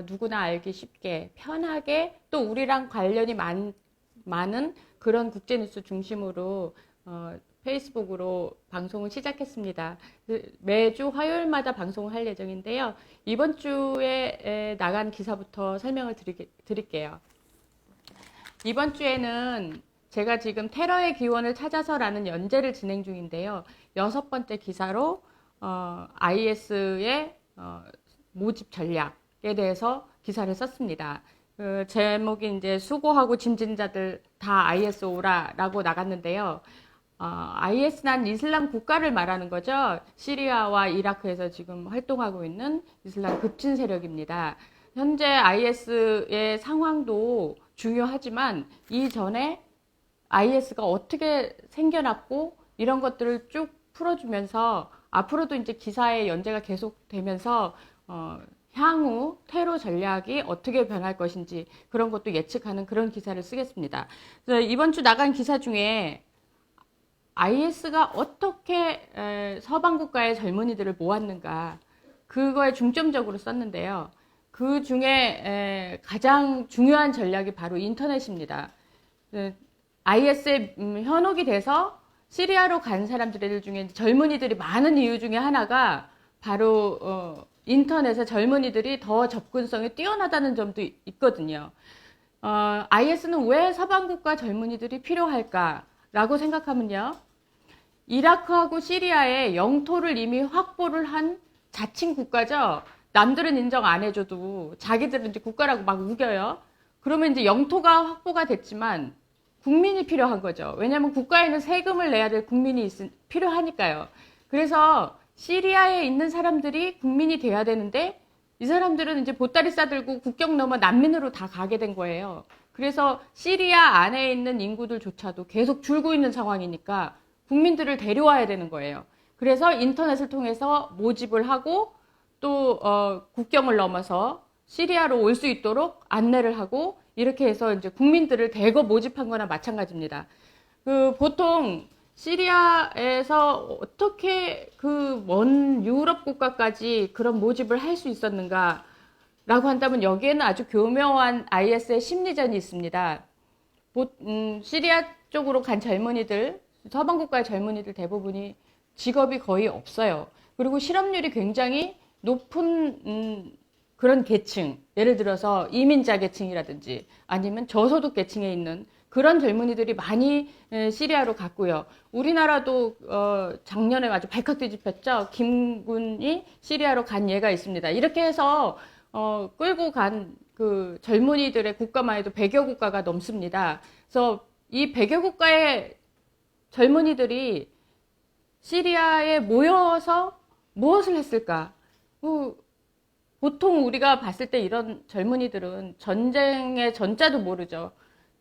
누구나 알기 쉽게 편하게 또 우리랑 관련이 많은 그런 국제뉴스 중심으로 페이스북으로 방송을 시작했습니다. 매주 화요일마다 방송을 할 예정인데요. 이번 주에 나간 기사부터 설명을 드릴게요. 이번 주에는 제가 지금 테러의 기원을 찾아서라는 연재를 진행 중인데요. 6번째 기사로 IS의 모집 전략에 대해서 기사를 썼습니다. 그 제목이 이제 수고하고 짐진 자들 다 IS 오라라고 나갔는데요. IS란 이슬람 국가를 말하는 거죠. 시리아와 이라크에서 지금 활동하고 있는 이슬람 급진 세력입니다. 현재 IS의 상황도 중요하지만 이전에 IS가 어떻게 생겨났고 이런 것들을 쭉 풀어주면서 앞으로도 이제 기사의 연재가 계속되면서 향후 테러 전략이 어떻게 변할 것인지 그런 것도 예측하는 그런 기사를 쓰겠습니다. 그래서 이번 주 나간 기사 중에 IS가 어떻게 서방 국가의 젊은이들을 모았는가 그거에 중점적으로 썼는데요. 그 중에 가장 중요한 전략이 바로 인터넷입니다. IS에 현혹이 돼서 시리아로 간 사람들 중에 젊은이들이 많은 이유 중에 하나가 바로 인터넷에 젊은이들이 더 접근성이 뛰어나다는 점도 있거든요. IS는 왜 서방국가 젊은이들이 필요할까라고 생각하면요. 이라크하고 시리아의 영토를 이미 확보를 한 자칭 국가죠. 남들은 인정 안 해줘도 자기들은 이제 국가라고 막 우겨요. 그러면 이제 영토가 확보가 됐지만 국민이 필요한 거죠. 왜냐하면 국가에는 세금을 내야 될 국민이 필요하니까요. 그래서 시리아에 있는 사람들이 국민이 돼야 되는데 이 사람들은 이제 보따리 싸들고 국경 넘어 난민으로 다 가게 된 거예요. 그래서 시리아 안에 있는 인구들조차도 계속 줄고 있는 상황이니까 국민들을 데려와야 되는 거예요. 그래서 인터넷을 통해서 모집을 하고 또 국경을 넘어서 시리아로 올 수 있도록 안내를 하고 이렇게 해서 이제 국민들을 대거 모집한 거나 마찬가지입니다. 보통 시리아에서 어떻게 그 먼 유럽 국가까지 그런 모집을 할 수 있었는가 라고 한다면 여기에는 아주 교묘한 IS의 심리전이 있습니다. 시리아 쪽으로 간 젊은이들, 서방 국가의 젊은이들 대부분이 직업이 거의 없어요. 그리고 실업률이 굉장히 높은 그런 계층, 예를 들어서 이민자 계층이라든지 아니면 저소득 계층에 있는 그런 젊은이들이 많이 시리아로 갔고요. 우리나라도 작년에 아주 발칵 뒤집혔죠. 김군이 시리아로 간 예가 있습니다. 이렇게 해서 끌고 간 그 젊은이들의 국가만 해도 100여 국가가 넘습니다. 그래서 이 100여 국가의 젊은이들이 시리아에 모여서 무엇을 했을까? 보통 우리가 봤을 때 이런 젊은이들은 전쟁의 전자도 모르죠.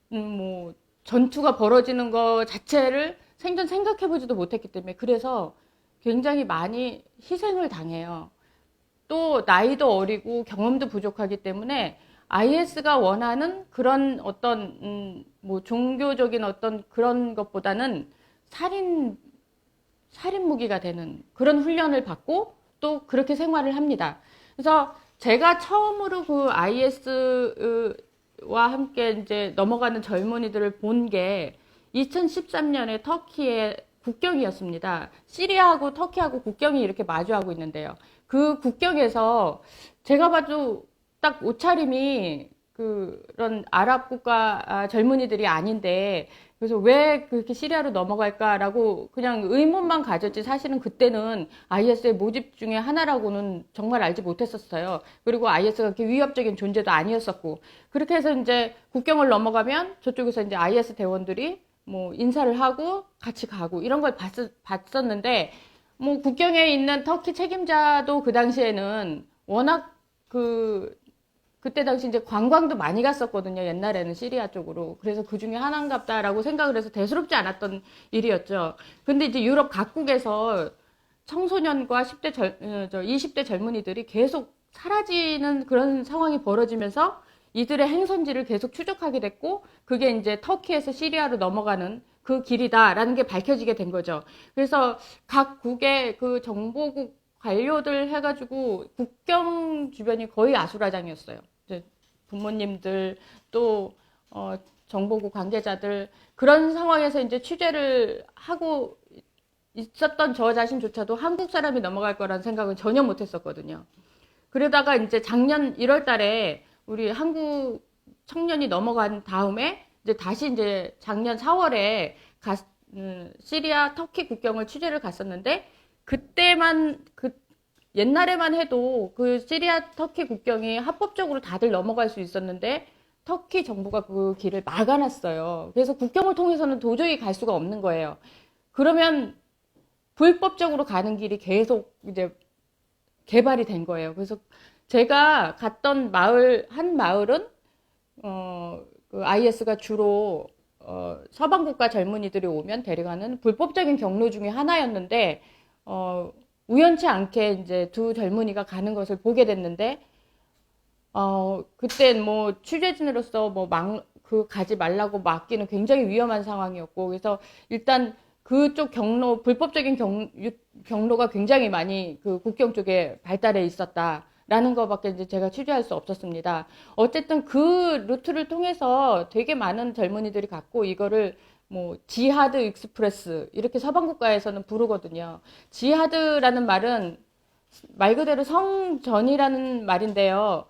뭐 전투가 벌어지는 것 자체를 생전 생각해보지도 못했기 때문에 그래서 굉장히 많이 희생을 당해요. 또 나이도 어리고 경험도 부족하기 때문에 IS가 원하는 그런 어떤 뭐 종교적인 어떤 그런 것보다는 살인 무기가 되는 그런 훈련을 받고 또 그렇게 생활을 합니다. 그래서 제가 처음으로 그 IS와 함께 이제 넘어가는 젊은이들을 본 게 2013년에 터키의 국경이었습니다. 시리아하고 터키하고 국경이 이렇게 마주하고 있는데요. 그 국경에서 제가 봐도 딱 옷차림이 그런 아랍 국가 젊은이들이 아닌데 그래서 왜 그렇게 시리아로 넘어갈까라고 그냥 의문만 가졌지 사실은 그때는 IS의 모집 중에 하나라고는 정말 알지 못했었어요. 그리고 IS가 그렇게 위협적인 존재도 아니었었고 그렇게 해서 이제 국경을 넘어가면 저쪽에서 이제 IS 대원들이 뭐 인사를 하고 같이 가고 이런 걸 봤었는데 뭐 국경에 있는 터키 책임자도 그 당시에는 워낙 그때 당시 이제 관광도 많이 갔었거든요. 옛날에는 시리아 쪽으로. 그래서 그 중에 하나인갑다라고 생각을 해서 대수롭지 않았던 일이었죠. 근데 이제 유럽 각국에서 청소년과 20대 젊은이들이 계속 사라지는 그런 상황이 벌어지면서 이들의 행선지를 계속 추적하게 됐고, 그게 이제 터키에서 시리아로 넘어가는 그 길이다라는 게 밝혀지게 된 거죠. 그래서 각국의 그 정보국 관료들 해가지고 국경 주변이 거의 아수라장이었어요. 이제 부모님들 또 정보국 관계자들 그런 상황에서 이제 취재를 하고 있었던 저 자신조차도 한국 사람이 넘어갈 거라는 생각은 전혀 못 했었거든요. 그러다가 이제 작년 1월 달에 우리 한국 청년이 넘어간 다음에 이제 다시 이제 작년 4월에 시리아 터키 국경을 취재를 갔었는데 그때만 옛날에만 해도 그 시리아 터키 국경이 합법적으로 다들 넘어갈 수 있었는데 터키 정부가 그 길을 막아놨어요. 그래서 국경을 통해서는 도저히 갈 수가 없는 거예요. 그러면 불법적으로 가는 길이 계속 이제 개발이 된 거예요. 그래서 제가 갔던 한 마을은 그 IS가 주로 서방 국가 젊은이들이 오면 데려가는 불법적인 경로 중에 하나였는데 우연치 않게 이제 두 젊은이가 가는 것을 보게 됐는데 그때 뭐 취재진으로서 뭐 가지 말라고 막기는 굉장히 위험한 상황이었고 그래서 일단 그쪽 불법적인 경로가 굉장히 많이 그 국경 쪽에 발달해 있었다라는 것밖에 이제 제가 취재할 수 없었습니다. 어쨌든 그 루트를 통해서 되게 많은 젊은이들이 갔고 이거를 뭐 지하드 익스프레스 이렇게 서방 국가에서는 부르거든요. 지하드라는 말은 말 그대로 성전이라는 말인데요.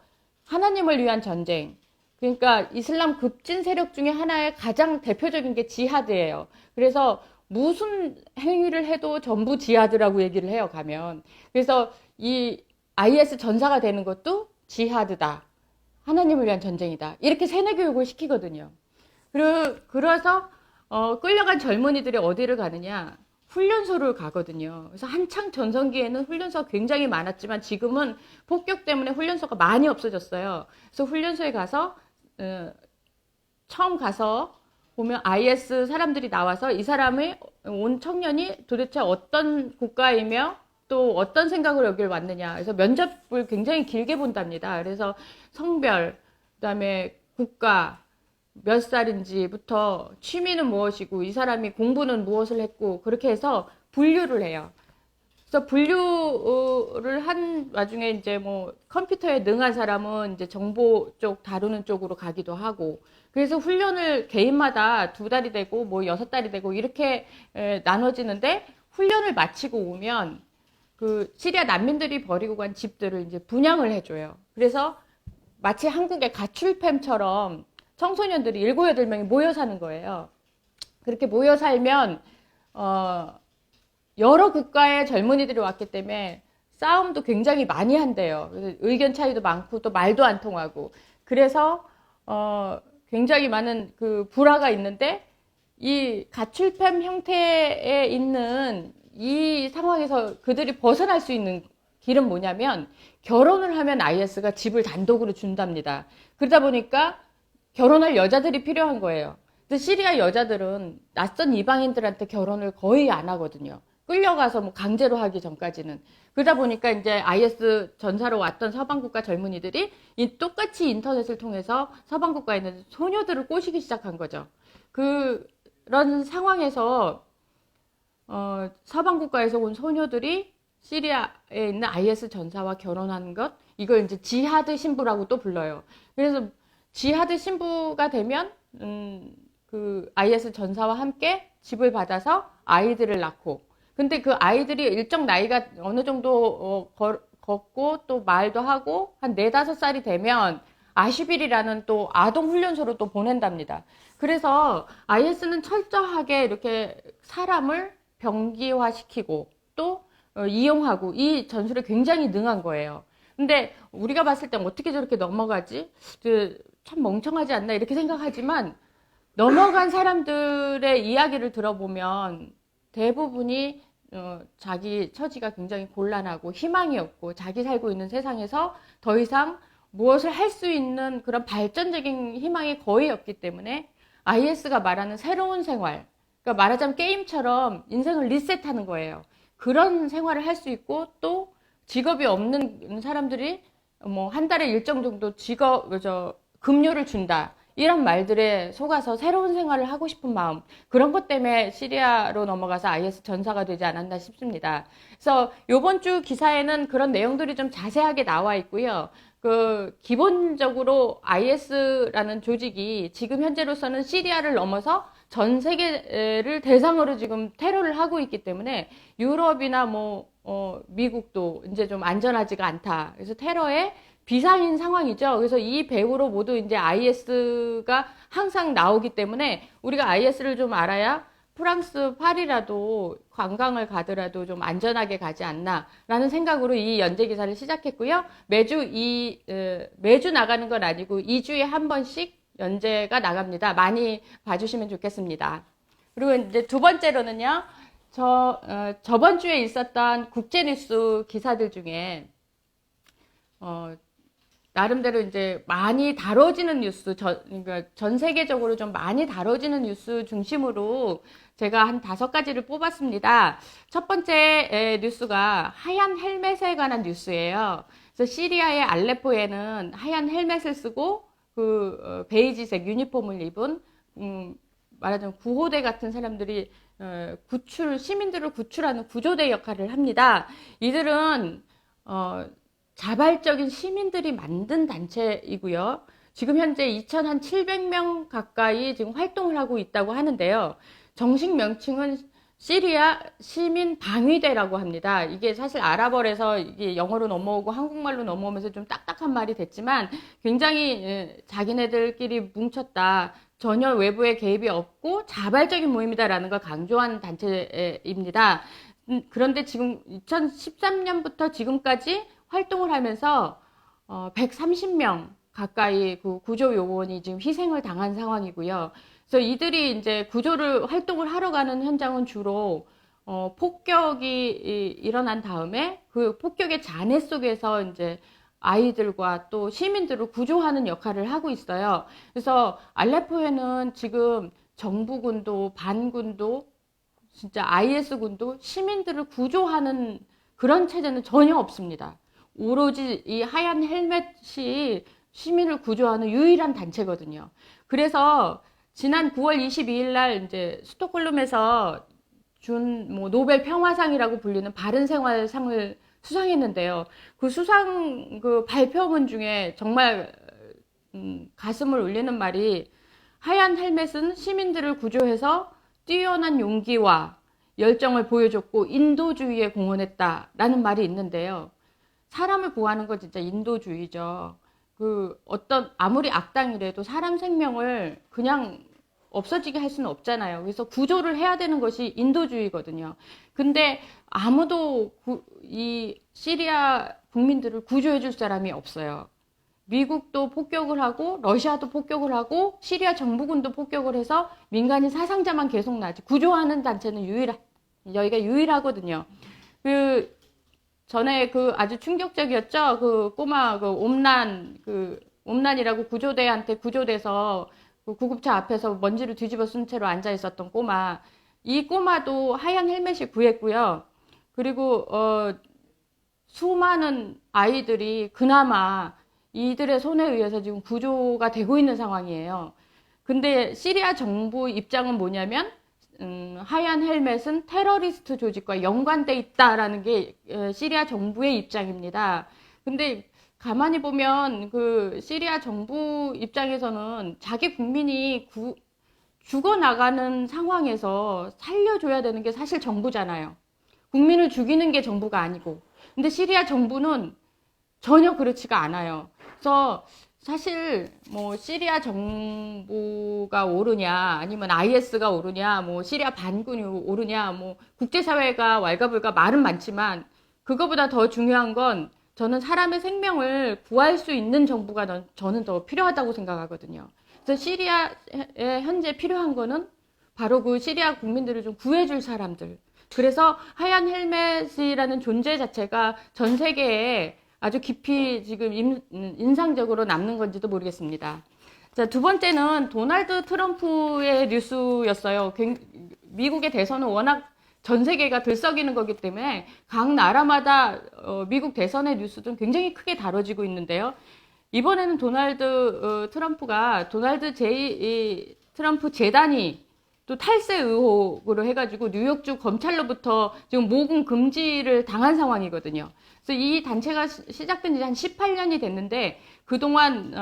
하나님을 위한 전쟁. 그러니까 이슬람 급진 세력 중에 하나의 가장 대표적인 게 지하드예요. 그래서 무슨 행위를 해도 전부 지하드라고 얘기를 해요, 가면. 그래서 이 IS 전사가 되는 것도 지하드다. 하나님을 위한 전쟁이다. 이렇게 세뇌 교육을 시키거든요. 그래서 끌려간 젊은이들이 어디를 가느냐? 훈련소를 가거든요. 그래서 한창 전성기에는 훈련소가 굉장히 많았지만 지금은 폭격 때문에 훈련소가 많이 없어졌어요. 그래서 훈련소에 가서 처음 가서 보면 IS 사람들이 나와서 이 사람이 온 청년이 도대체 어떤 국가이며 또 어떤 생각으로 여기를 왔느냐. 그래서 면접을 굉장히 길게 본답니다. 그래서 성별, 그다음에 국가, 몇 살인지부터 취미는 무엇이고 이 사람이 공부는 무엇을 했고 그렇게 해서 분류를 해요. 그래서 분류를 한 와중에 이제 뭐 컴퓨터에 능한 사람은 이제 정보 쪽 다루는 쪽으로 가기도 하고 그래서 훈련을 개인마다 2달이 되고 뭐 6달이 되고 이렇게 나눠지는데 훈련을 마치고 오면 그 시리아 난민들이 버리고 간 집들을 이제 분양을 해줘요. 그래서 마치 한국의 가출팸처럼 청소년들이 7, 8명이 모여 사는 거예요. 그렇게 모여 살면 여러 국가의 젊은이들이 왔기 때문에 싸움도 굉장히 많이 한대요. 의견 차이도 많고 또 말도 안 통하고 그래서 굉장히 많은 그 불화가 있는데 이 가출팸 형태에 있는 이 상황에서 그들이 벗어날 수 있는 길은 뭐냐면 결혼을 하면 IS가 집을 단독으로 준답니다. 그러다 보니까 결혼할 여자들이 필요한 거예요. 근데 시리아 여자들은 낯선 이방인들한테 결혼을 거의 안 하거든요. 끌려가서 뭐 강제로 하기 전까지는. 그러다 보니까 이제 IS 전사로 왔던 서방국가 젊은이들이 똑같이 인터넷을 통해서 서방국가에 있는 소녀들을 꼬시기 시작한 거죠. 그런 상황에서 서방국가에서 온 소녀들이 시리아에 있는 IS 전사와 결혼하는 것, 이걸 이제 지하드 신부라고 또 불러요. 그래서 지하드 신부가 되면 그 IS 전사와 함께 집을 받아서 아이들을 낳고 근데 그 아이들이 일정 나이가 어느 정도 걷고 또 말도 하고 한 4, 5살이 되면 아슈빌이라는 또 아동 훈련소로 또 보낸답니다. 그래서 IS는 철저하게 이렇게 사람을 병기화시키고 또 이용하고 이 전술에 굉장히 능한 거예요. 근데 우리가 봤을 땐 어떻게 저렇게 넘어가지? 참 멍청하지 않나 이렇게 생각하지만 넘어간 사람들의 이야기를 들어보면 대부분이 자기 처지가 굉장히 곤란하고 희망이 없고 자기 살고 있는 세상에서 더 이상 무엇을 할 수 있는 그런 발전적인 희망이 거의 없기 때문에 IS가 말하는 새로운 생활, 그러니까 말하자면 게임처럼 인생을 리셋하는 거예요. 그런 생활을 할 수 있고 또 직업이 없는 사람들이 뭐 한 달에 일정 정도 급료를 준다. 이런 말들에 속아서 새로운 생활을 하고 싶은 마음, 그런 것 때문에 시리아로 넘어가서 IS 전사가 되지 않았나 싶습니다. 그래서 요번 주 기사에는 그런 내용들이 좀 자세하게 나와 있고요. 기본적으로 IS라는 조직이 지금 현재로서는 시리아를 넘어서 전 세계를 대상으로 지금 테러를 하고 있기 때문에 유럽이나 미국도 이제 좀 안전하지가 않다. 그래서 테러에 비상인 상황이죠. 그래서 이 배후로 모두 이제 IS가 항상 나오기 때문에 우리가 IS를 좀 알아야 프랑스 파리라도 관광을 가더라도 좀 안전하게 가지 않나라는 생각으로 이 연재 기사를 시작했고요. 매주 나가는 건 아니고 2주에 한 번씩 연재가 나갑니다. 많이 봐주시면 좋겠습니다. 그리고 이제 두 번째로는요. 저번 주에 있었던 국제뉴스 기사들 중에 나름대로 이제 많이 다뤄지는 뉴스, 그러니까 전 세계적으로 좀 많이 다뤄지는 뉴스 중심으로 제가 한 5가지를 뽑았습니다. 첫 번째 뉴스가 하얀 헬멧에 관한 뉴스예요. 그래서 시리아의 알레포에는 하얀 헬멧을 쓰고 베이지색 유니폼을 입은 말하자면 구호대 같은 사람들이 시민들을 구출하는 구조대 역할을 합니다. 이들은 자발적인 시민들이 만든 단체이고요. 지금 현재 2,700명 가까이 지금 활동을 하고 있다고 하는데요. 정식 명칭은 시리아 시민 방위대라고 합니다. 이게 사실 아랍어에서 이게 영어로 넘어오고 한국말로 넘어오면서 좀 딱딱한 말이 됐지만 굉장히 자기네들끼리 뭉쳤다. 전혀 외부의 개입이 없고 자발적인 모임이다라는 걸 강조한 단체입니다. 그런데 지금 2013년부터 지금까지 활동을 하면서 130명 가까이 구조 요원이 지금 희생을 당한 상황이고요. 그래서 이들이 이제 활동을 하러 가는 현장은 주로 폭격이 일어난 다음에 그 폭격의 잔해 속에서 이제 아이들과 또 시민들을 구조하는 역할을 하고 있어요. 그래서 알레포에는 지금 정부군도 반군도 진짜 IS군도 시민들을 구조하는 그런 체제는 전혀 없습니다. 오로지 이 하얀 헬멧이 시민을 구조하는 유일한 단체거든요. 그래서 지난 9월 22일 날 이제 스톡홀름에서 준 노벨 평화상이라고 불리는 바른생활상을 수상했는데요. 그 발표문 중에 정말 가슴을 울리는 말이 하얀 헬멧은 시민들을 구조해서 뛰어난 용기와 열정을 보여줬고 인도주의에 공헌했다라는 말이 있는데요. 사람을 구하는 건 진짜 인도주의죠. 아무리 악당이라도 사람 생명을 그냥 없어지게 할 수는 없잖아요. 그래서 구조를 해야 되는 것이 인도주의거든요. 근데 아무도 이 시리아 국민들을 구조해 줄 사람이 없어요. 미국도 폭격을 하고 러시아도 폭격을 하고 시리아 정부군도 폭격을 해서 민간인 사상자만 계속 나지 구조하는 단체는 여기가 유일하거든요. 전에 아주 충격적이었죠. 꼬마 옴난이라고 구조대한테 구조돼서 구급차 앞에서 먼지를 뒤집어 쓴 채로 앉아 있었던 꼬마. 이 꼬마도 하얀 헬멧이 구했고요. 그리고 수많은 아이들이 그나마 이들의 손에 의해서 지금 구조가 되고 있는 상황이에요. 근데 시리아 정부 입장은 뭐냐면 하얀 헬멧은 테러리스트 조직과 연관돼 있다라는 게 시리아 정부의 입장입니다. 근데 가만히 보면 시리아 정부 입장에서는 자기 국민이 죽어나가는 상황에서 살려줘야 되는 게 사실 정부잖아요. 국민을 죽이는 게 정부가 아니고. 근데 시리아 정부는 전혀 그렇지가 않아요. 그래서 사실 시리아 정부가 옳으냐 아니면 IS가 옳으냐 시리아 반군이 옳으냐 국제사회가 왈가불가 말은 많지만 그거보다 더 중요한 건 저는 사람의 생명을 구할 수 있는 정부가 저는 더 필요하다고 생각하거든요. 그래서 시리아에 현재 필요한 거는 바로 시리아 국민들을 좀 구해줄 사람들. 그래서 하얀 헬멧이라는 존재 자체가 전 세계에 아주 깊이 지금 인상적으로 남는 건지도 모르겠습니다. 자, 두 번째는 도널드 트럼프의 뉴스였어요. 미국의 대선은 워낙 전 세계가 들썩이는 거기 때문에 각 나라마다 미국 대선의 뉴스도 굉장히 크게 다뤄지고 있는데요. 이번에는 트럼프가 도널드 트럼프 재단이 또 탈세 의혹으로 해가지고 뉴욕주 검찰로부터 지금 모금 금지를 당한 상황이거든요. 그래서 이 단체가 시작된 지 한 18년이 됐는데 그동안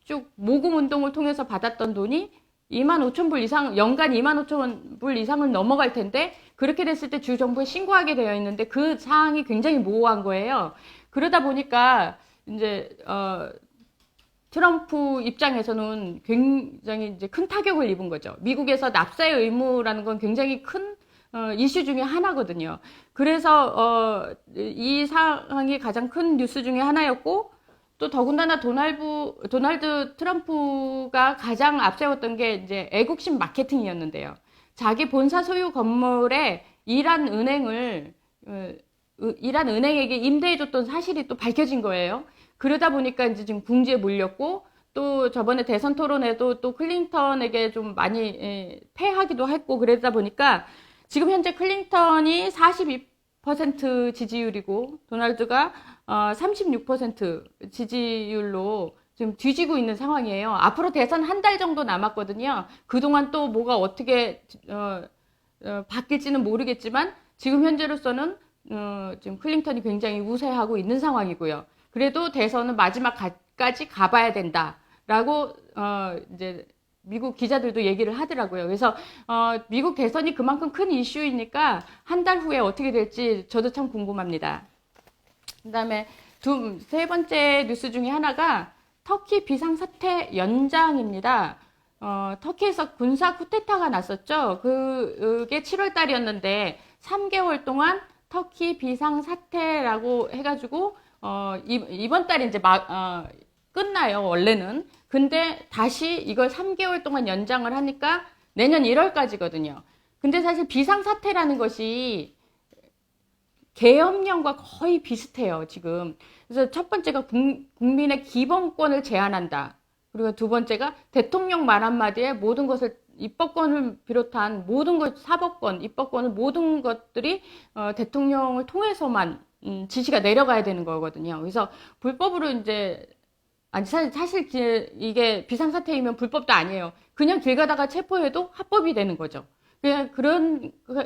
쭉 모금 운동을 통해서 받았던 돈이 25,000불 이상, 연간 25,000불 이상은 넘어갈 텐데 그렇게 됐을 때 주 정부에 신고하게 되어 있는데 그 사항이 굉장히 모호한 거예요. 그러다 보니까 이제 트럼프 입장에서는 굉장히 이제 큰 타격을 입은 거죠. 미국에서 납세 의무라는 건 굉장히 큰 이슈 중에 하나거든요. 그래서 이 상황이 가장 큰 뉴스 중에 하나였고 또 더군다나 도널드 트럼프가 가장 앞세웠던 게 이제 애국심 마케팅이었는데요. 자기 본사 소유 건물에 이란 은행에게 임대해줬던 사실이 또 밝혀진 거예요. 그러다 보니까 이제 지금 궁지에 몰렸고 또 저번에 대선 토론에도 또 클린턴에게 좀 많이 패하기도 했고 그러다 보니까 지금 현재 클린턴이 42% 지지율이고 도널드가 36% 지지율로 지금 뒤지고 있는 상황이에요. 앞으로 대선 한 달 정도 남았거든요. 그동안 또 뭐가 어떻게 바뀔지는 모르겠지만 지금 현재로서는 지금 클린턴이 굉장히 우세하고 있는 상황이고요. 그래도 대선은 마지막까지 가봐야 된다라고 이제 미국 기자들도 얘기를 하더라고요. 그래서 미국 대선이 그만큼 큰 이슈이니까 한 달 후에 어떻게 될지 저도 참 궁금합니다. 그다음에 세 번째 뉴스 중에 하나가 터키 비상사태 연장입니다. 터키에서 군사 쿠데타가 났었죠. 그게 7월 달이었는데 3개월 동안 터키 비상사태라고 해가지고 이번 달에 이제 끝나요, 원래는. 근데 다시 이걸 3개월 동안 연장을 하니까 내년 1월까지거든요. 근데 사실 비상사태라는 것이 계엄령과 거의 비슷해요, 지금. 그래서 첫 번째가 국민의 기본권을 제한한다. 그리고 두 번째가 대통령 말 한마디에 모든 것을 입법권을 비롯한 모든 것, 사법권, 입법권을 모든 것들이 대통령을 통해서만 지시가 내려가야 되는 거거든요. 그래서 불법으로 이제 아니 사실 이게 비상사태이면 불법도 아니에요. 그냥 길 가다가 체포해도 합법이 되는 거죠. 그냥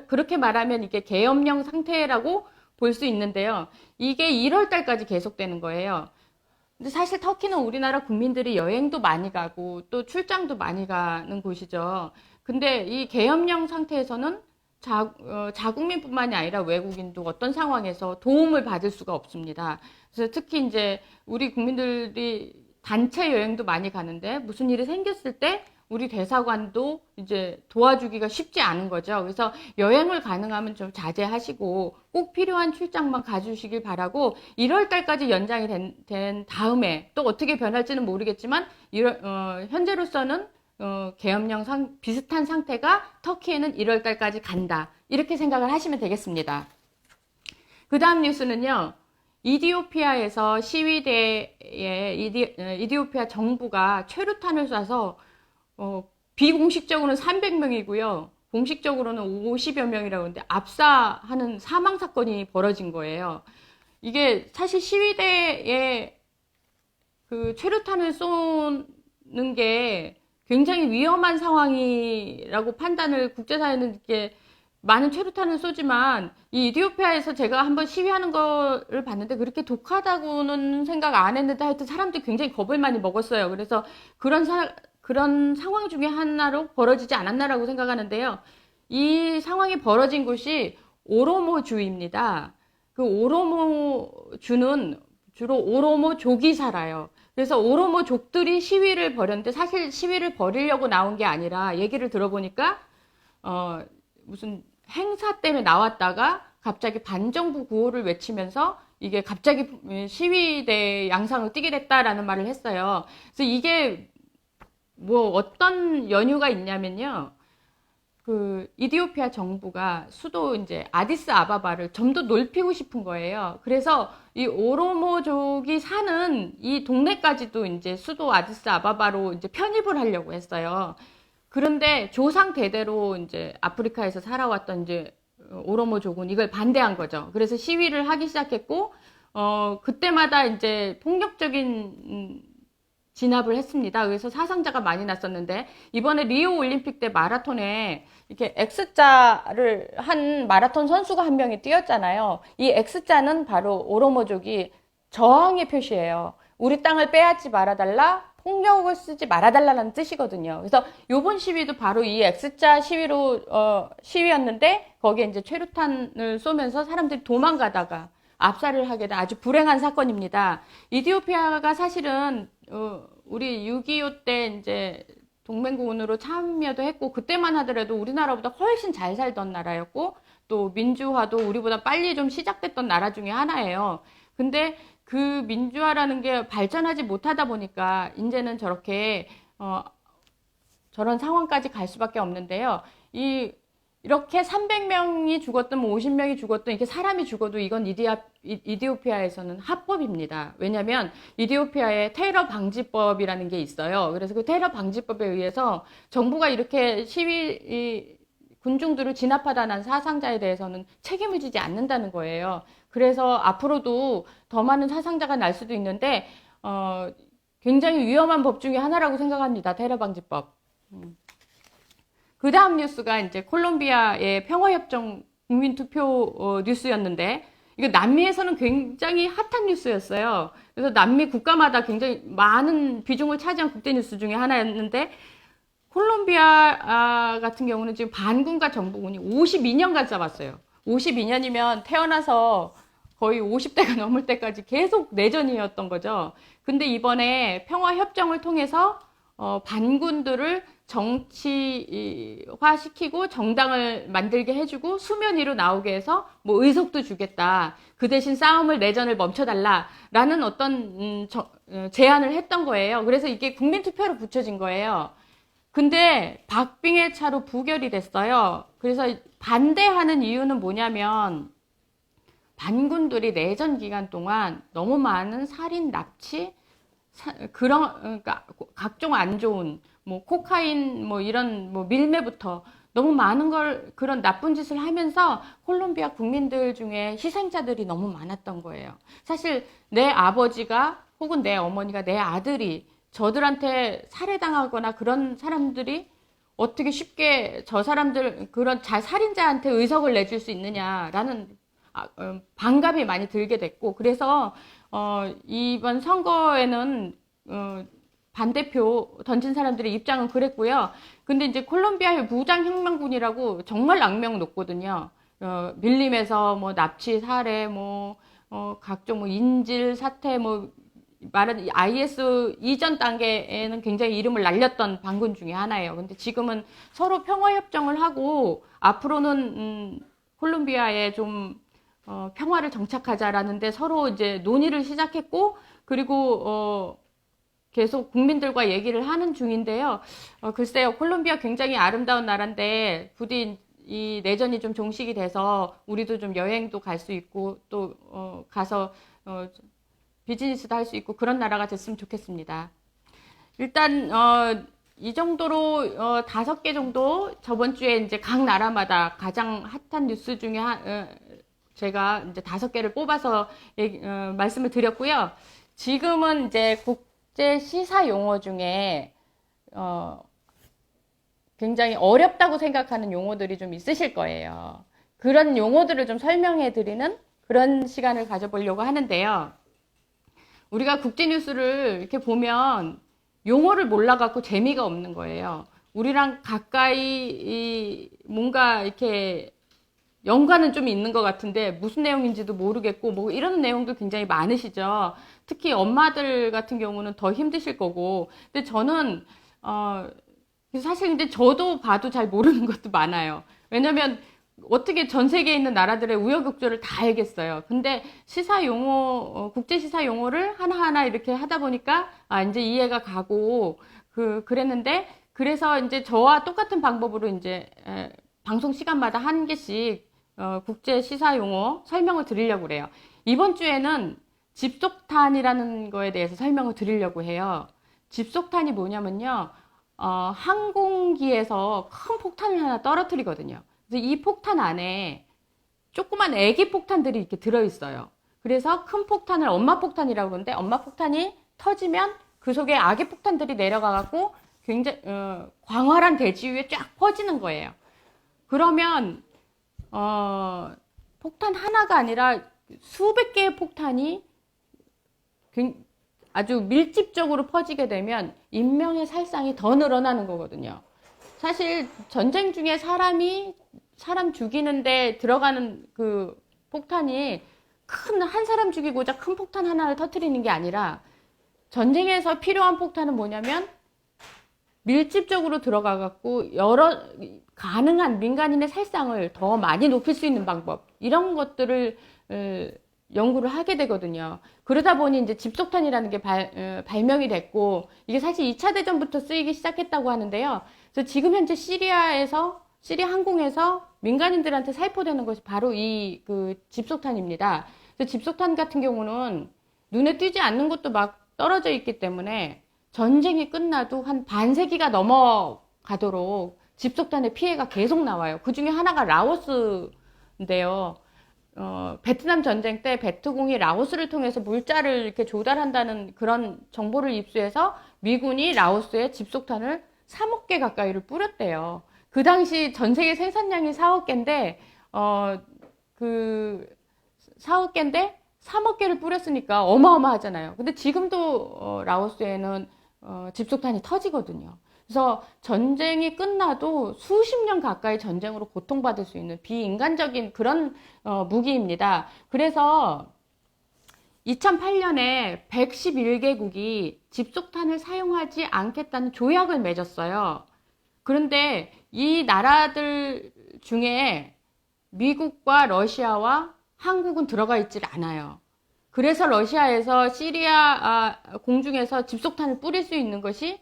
그렇게 말하면 이게 계엄령 상태라고 볼 수 있는데요. 이게 1월 달까지 계속되는 거예요. 근데 사실 터키는 우리나라 국민들이 여행도 많이 가고 또 출장도 많이 가는 곳이죠. 근데 이 계엄령 상태에서는 자국민뿐만이 아니라 외국인도 어떤 상황에서 도움을 받을 수가 없습니다. 그래서 특히 이제 우리 국민들이 단체 여행도 많이 가는데 무슨 일이 생겼을 때 우리 대사관도 이제 도와주기가 쉽지 않은 거죠. 그래서 여행을 가능하면 좀 자제하시고 꼭 필요한 출장만 가주시길 바라고 1월 달까지 연장이 된 다음에 또 어떻게 변할지는 모르겠지만 현재로서는 계엄령 비슷한 상태가 터키에는 1월 달까지 간다. 이렇게 생각을 하시면 되겠습니다. 그 다음 뉴스는요. 이디오피아에서 시위대에 이디오피아 정부가 최루탄을 쏴서 비공식적으로는 300명이고요. 공식적으로는 50여 명이라고 하는데 압사하는 사망 사건이 벌어진 거예요. 이게 사실 시위대에 그 최루탄을 쏘는 게 굉장히 위험한 상황이라고 판단을 국제사회는 이렇게 많은 최루탄을 쏘지만 이 이디오피아에서 제가 한번 시위하는 거를 봤는데 그렇게 독하다고는 생각 안 했는데 하여튼 사람들이 굉장히 겁을 많이 먹었어요. 그래서 그런 상황 중에 하나로 벌어지지 않았나라고 생각하는데요. 이 상황이 벌어진 곳이 오로모주입니다. 그 오로모주는 주로 오로모족이 살아요. 그래서 오로모족들이 시위를 벌였는데 사실 시위를 벌이려고 나온 게 아니라 얘기를 들어보니까 무슨 행사 때문에 나왔다가 갑자기 반정부 구호를 외치면서 이게 갑자기 시위대 양상을 띠게 됐다라는 말을 했어요. 그래서 이게 뭐 어떤 연유가 있냐면요. 그 이디오피아 정부가 수도 이제 아디스 아바바를 좀 더 넓히고 싶은 거예요. 그래서 이 오로모족이 사는 이 동네까지도 이제 수도 아디스 아바바로 이제 편입을 하려고 했어요. 그런데 조상 대대로 이제 아프리카에서 살아왔던 이제 오로모족은 이걸 반대한 거죠. 그래서 시위를 하기 시작했고 그때마다 이제 폭력적인 진압을 했습니다. 그래서 사상자가 많이 났었는데 이번에 리오 올림픽 때 마라톤에 이렇게 X자를 한 마라톤 선수가 한 명이 뛰었잖아요. 이 X자는 바로 오로모족이 저항의 표시예요. 우리 땅을 빼앗지 말아달라, 폭력을 쓰지 말아달라는 뜻이거든요. 그래서 요번 시위도 바로 이 X자 시위였는데 거기에 이제 최루탄을 쏘면서 사람들이 도망가다가 압살을 하게 된 아주 불행한 사건입니다. 이디오피아가 사실은 우리 6.25 때 이제 동맹군으로 참여도 했고 그때만 하더라도 우리나라보다 훨씬 잘 살던 나라였고 또 민주화도 우리보다 빨리 좀 시작됐던 나라 중에 하나예요. 근데 그 민주화라는 게 발전하지 못하다 보니까 이제는 저렇게 저런 상황까지 갈 수밖에 없는데요. 이렇게 300명이 죽었든 뭐 50명이 죽었든 이렇게 사람이 죽어도 이건 이디오피아에서는 합법입니다. 왜냐하면 이디오피아에 테러 방지법이라는 게 있어요. 그래서 그 테러 방지법에 의해서 정부가 이렇게 군중들을 진압하다는 사상자에 대해서는 책임을 지지 않는다는 거예요. 그래서 앞으로도 더 많은 사상자가 날 수도 있는데 굉장히 위험한 법 중에 하나라고 생각합니다. 테러 방지법. 그 다음 뉴스가 이제 콜롬비아의 평화협정 국민투표 뉴스였는데 이거 남미에서는 굉장히 핫한 뉴스였어요. 그래서 남미 국가마다 굉장히 많은 비중을 차지한 국제 뉴스 중에 하나였는데 콜롬비아 같은 경우는 지금 반군과 정부군이 52년간 싸웠어요. 52년이면 태어나서 거의 50대가 넘을 때까지 계속 내전이었던 거죠. 근데 이번에 평화협정을 통해서 반군들을 정치화시키고 정당을 만들게 해주고 수면 위로 나오게 해서 뭐 의석도 주겠다. 그 대신 싸움을 내전을 멈춰달라라는 어떤 제안을 했던 거예요. 그래서 이게 국민투표로 붙여진 거예요. 근데 박빙의 차로 부결이 됐어요. 그래서 반대하는 이유는 뭐냐면 반군들이 내전 기간 동안 너무 많은 살인, 납치, 그러니까 각종 안 좋은 뭐 코카인 뭐 이런 뭐 밀매부터 너무 많은 걸 그런 나쁜 짓을 하면서 콜롬비아 국민들 중에 희생자들이 너무 많았던 거예요. 사실 내 아버지가 혹은 내 어머니가 내 아들이 저들한테 살해당하거나 그런 사람들이 어떻게 쉽게 저 사람들 그런 살인자한테 의석을 내줄 수 있느냐라는 반감이 많이 들게 됐고 그래서 이번 선거에는 반대표 던진 사람들의 입장은 그랬고요. 근데 이제 콜롬비아의 무장혁명군이라고 정말 악명 높거든요. 밀림에서 뭐 납치, 살해, 뭐 각종 뭐 인질 사태, 뭐 말하는 IS 이전 단계에는 굉장히 이름을 날렸던 반군 중에 하나예요. 근데 지금은 서로 평화협정을 하고 앞으로는 콜롬비아에 좀 평화를 정착하자라는데 서로 이제 논의를 시작했고 그리고 계속 국민들과 얘기를 하는 중인데요. 글쎄요, 콜롬비아 굉장히 아름다운 나라인데 부디 이 내전이 좀 종식이 돼서 우리도 좀 여행도 갈 수 있고 또 가서 비즈니스도 할 수 있고 그런 나라가 됐으면 좋겠습니다. 일단 이 정도로 5개 정도 저번 주에 이제 각 나라마다 가장 핫한 뉴스 중에 제가 이제 5개를 뽑아서 말씀을 드렸고요. 지금은 이제 국제 시사 용어 중에 굉장히 어렵다고 생각하는 용어들이 좀 있으실 거예요. 그런 용어들을 좀 설명해 드리는 그런 시간을 가져보려고 하는데요. 우리가 국제 뉴스를 이렇게 보면 용어를 몰라갖고 재미가 없는 거예요. 우리랑 가까이 뭔가 이렇게 연관은 좀 있는 것 같은데 무슨 내용인지도 모르겠고 뭐 이런 내용도 굉장히 많으시죠. 특히 엄마들 같은 경우는 더 힘드실 거고. 근데 저는 사실 근데 저도 봐도 잘 모르는 것도 많아요. 왜냐면 어떻게 전 세계에 있는 나라들의 우여곡절을 다 알겠어요. 근데 시사 용어, 국제 시사 용어를 하나하나 이렇게 하다 보니까 이제 이해가 가고 그랬는데 그래서 이제 저와 똑같은 방법으로 이제 방송 시간마다 한 개씩 국제 시사 용어 설명을 드리려고 그래요. 이번 주에는 집속탄이라는 거에 대해서 설명을 드리려고 해요. 집속탄이 뭐냐면요. 항공기에서 큰 폭탄을 하나 떨어뜨리거든요. 그래서 이 폭탄 안에 조그만 애기 폭탄들이 이렇게 들어있어요. 그래서 큰 폭탄을 엄마 폭탄이라고 그러는데 엄마 폭탄이 터지면 그 속에 아기 폭탄들이 내려가 갖고 굉장히 광활한 대지 위에 쫙 퍼지는 거예요. 그러면 폭탄 하나가 아니라 수백 개의 폭탄이 아주 밀집적으로 퍼지게 되면 인명의 살상이 더 늘어나는 거거든요. 사실 전쟁 중에 사람 죽이는데 들어가는 그 폭탄이 한 사람 죽이고자 큰 폭탄 하나를 터뜨리는 게 아니라 전쟁에서 필요한 폭탄은 뭐냐면 밀집적으로 들어가 갖고 여러 가능한 민간인의 살상을 더 많이 높일 수 있는 방법, 이런 것들을 연구를 하게 되거든요. 그러다 보니 이제 집속탄이라는 게 발명이 됐고, 이게 사실 2차 대전부터 쓰이기 시작했다고 하는데요. 그래서 지금 현재 시리아 항공에서 민간인들한테 살포되는 것이 바로 이 집속탄입니다. 그래서 집속탄 같은 경우는 눈에 띄지 않는 것도 막 떨어져 있기 때문에 전쟁이 끝나도 한 반세기가 넘어가도록 집속탄의 피해가 계속 나와요. 그 중에 하나가 라오스인데요. 베트남 전쟁 때 베트공이 라오스를 통해서 물자를 이렇게 조달한다는 그런 정보를 입수해서 미군이 라오스에 집속탄을 3억 개 가까이를 뿌렸대요. 그 당시 전 세계 생산량이 4억 개인데, 4억 개인데 3억 개를 뿌렸으니까 어마어마하잖아요. 근데 지금도 라오스에는 집속탄이 터지거든요. 그래서 전쟁이 끝나도 수십 년 가까이 전쟁으로 고통받을 수 있는 비인간적인 그런 무기입니다. 그래서 2008년에 111개국이 집속탄을 사용하지 않겠다는 조약을 맺었어요. 그런데 이 나라들 중에 미국과 러시아와 한국은 들어가 있질 않아요. 그래서 러시아에서 시리아 공중에서 집속탄을 뿌릴 수 있는 것이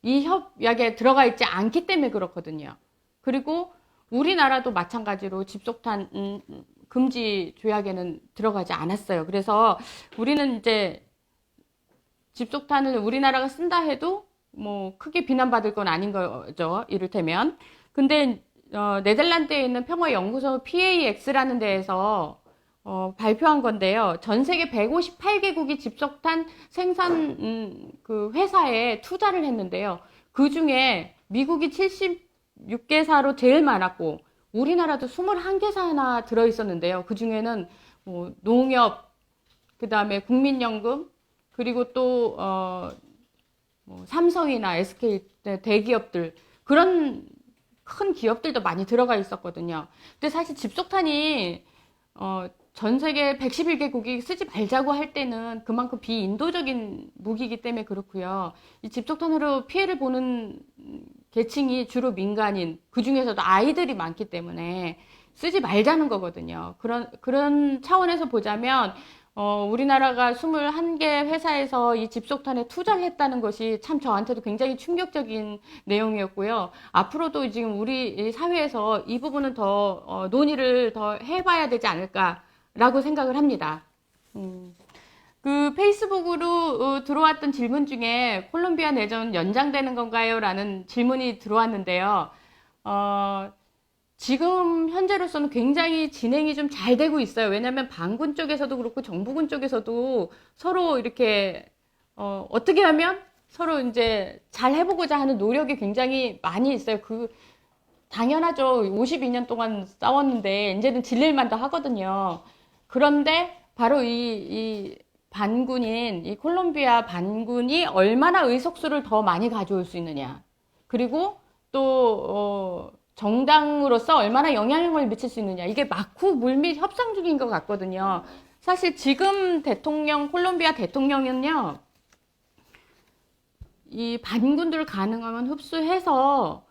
이 협약에 들어가 있지 않기 때문에 그렇거든요. 그리고 우리나라도 마찬가지로 집속탄 금지 조약에는 들어가지 않았어요. 그래서 우리는 이제 집속탄을 우리나라가 쓴다 해도 뭐 크게 비난받을 건 아닌 거죠. 이를테면. 근데 네덜란드에 있는 평화연구소 PAX라는 데에서 발표한 건데요. 전 세계 158개국이 집속탄 생산 그 회사에 투자를 했는데요. 그 중에 미국이 76개사로 제일 많았고 우리나라도 21개사나 들어있었는데요. 그 중에는 뭐 농협, 그 다음에 국민연금, 그리고 또 뭐 삼성이나 SK 대기업들, 그런 큰 기업들도 많이 들어가 있었거든요. 근데 사실 집속탄이 전 세계 111개국이 쓰지 말자고 할 때는 그만큼 비인도적인 무기이기 때문에 그렇고요. 이 집속탄으로 피해를 보는 계층이 주로 민간인, 그 중에서도 아이들이 많기 때문에 쓰지 말자는 거거든요. 그런 차원에서 보자면 우리나라가 21개 회사에서 이 집속탄에 투자를 했다는 것이 참 저한테도 굉장히 충격적인 내용이었고요. 앞으로도 지금 우리 사회에서 이 부분은 더 논의를 더 해봐야 되지 않을까라고 생각을 합니다. 그 페이스북으로 들어왔던 질문 중에 콜롬비아 내전 연장되는 건가요? 라는 질문이 들어왔는데요. 지금 현재로서는 굉장히 진행이 좀 잘 되고 있어요. 왜냐하면 반군 쪽에서도 그렇고 정부군 쪽에서도 서로 이렇게 어떻게 하면 서로 이제 잘 해보고자 하는 노력이 굉장히 많이 있어요. 당연하죠. 52년 동안 싸웠는데 이제는 질릴 만도 하거든요. 그런데 바로 이 반군인 이 콜롬비아 반군이 얼마나 의석수를 더 많이 가져올 수 있느냐, 그리고 또 정당으로서 얼마나 영향력을 미칠 수 있느냐, 이게 막후 물밑 협상 중인 것 같거든요. 사실 지금 콜롬비아 대통령은요, 이 반군들을 가능하면 흡수해서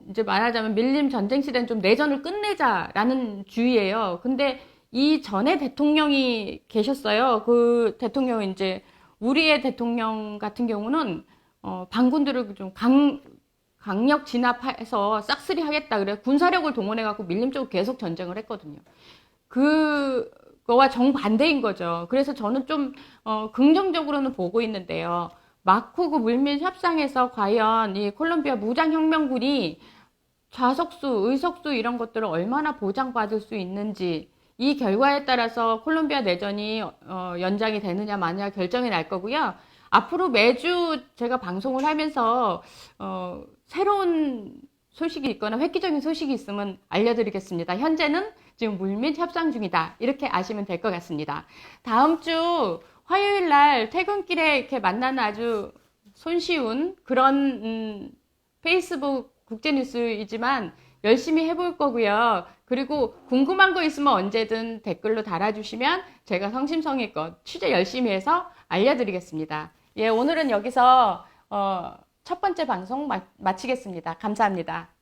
이제 말하자면 밀림 전쟁 시대는 좀 내전을 끝내자라는 주의예요. 근데 이 전에 대통령이 계셨어요. 그 대통령은 이제 우리의 대통령 같은 경우는 반군들을 좀 강력 진압해서 싹쓸이 하겠다 그래 군사력을 동원해 갖고 밀림 쪽으로 계속 전쟁을 했거든요. 그거와 정반대인 거죠. 그래서 저는 좀 긍정적으로는 보고 있는데요. 막후 그 물밑 협상에서 과연 이 콜롬비아 무장혁명군이 좌석수, 의석수 이런 것들을 얼마나 보장받을 수 있는지, 이 결과에 따라서 콜롬비아 내전이 연장이 되느냐 마느냐 결정이 날 거고요. 앞으로 매주 제가 방송을 하면서 새로운 소식이 있거나 획기적인 소식이 있으면 알려드리겠습니다. 현재는 지금 물밑 협상 중이다. 이렇게 아시면 될 것 같습니다. 다음 주 화요일 날 퇴근길에 이렇게 만나는 아주 손쉬운 그런 페이스북 국제뉴스이지만 열심히 해볼 거고요. 그리고 궁금한 거 있으면 언제든 댓글로 달아주시면 제가 성심성의껏 취재 열심히 해서 알려드리겠습니다. 예, 오늘은 여기서 첫 번째 방송 마치겠습니다. 감사합니다.